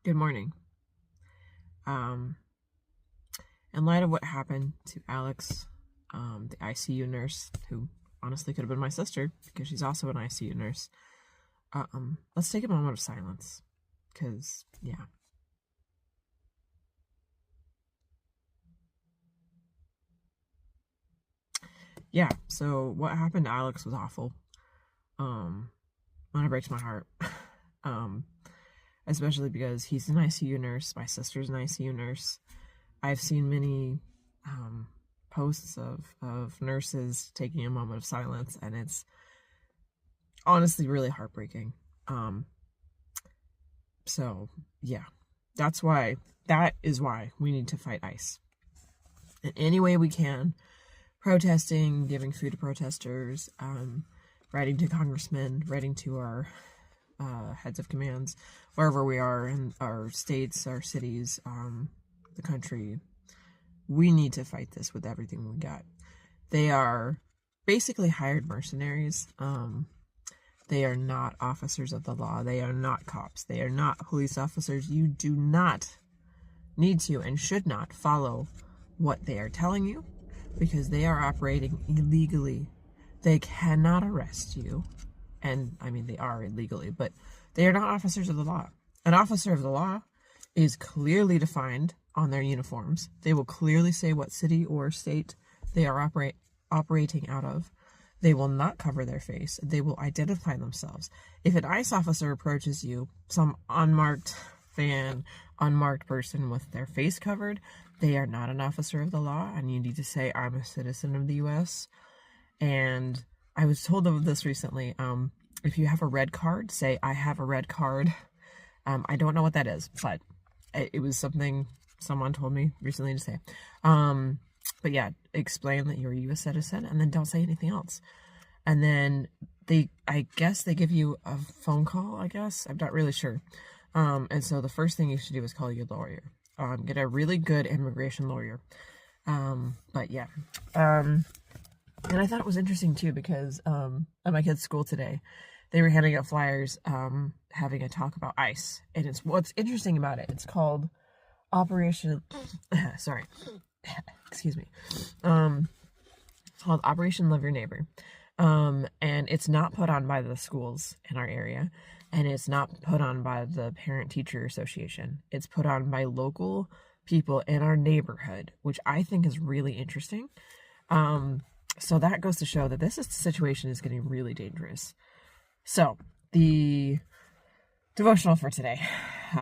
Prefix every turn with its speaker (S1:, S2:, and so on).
S1: Good morning. In light of what happened to Alex, the ICU nurse, who honestly could have been my sister because she's also an ICU nurse, let's take a moment of silence. Because, yeah. Yeah, so what happened to Alex was awful. It breaks my heart. um, Especially because he's an ICU nurse, my sister's an ICU nurse. I've seen many posts of nurses taking a moment of silence, and it's honestly really heartbreaking. So yeah, that is why we need to fight ICE in any way we can. Protesting, giving food to protesters, writing to congressmen, writing to our heads of commands, wherever we are in our states, our cities, the country. We need to fight this with everything we got. They are basically hired mercenaries. They are not officers of the law. They are not cops. They are not police officers. You do not need to and should not follow what they are telling you because they are operating illegally. They cannot arrest you. And I mean, they are illegally, but they are not officers of the law. An officer of the law is clearly defined on their uniforms. They will clearly say what city or state they are operating out of. They will not cover their face. They will identify themselves. If an ICE officer approaches you, some unmarked fan, unmarked person with their face covered, they are not an officer of the law, and you need to say, I'm a citizen of the U.S. And I was told of this recently. If you have a red card, say, I have a red card. I don't know what that is, but it was something someone told me recently to say. But yeah, explain that you're a U.S. citizen and then don't say anything else. And then I guess they give you a phone call, I guess. I'm not really sure. And so the first thing you should do is call your lawyer. Get a really good immigration lawyer. But yeah. And I thought it was interesting too because at my kids' school today, they were handing out flyers having a talk about ICE. And it's what's interesting about it. It's called Operation sorry. Excuse me. It's called Operation Love Your Neighbor. And it's not put on by the schools in our area, and it's not put on by the Parent-Teacher Association. It's put on by local people in our neighborhood, which I think is really interesting. So that goes to show that this situation is getting really dangerous. So the devotional for today.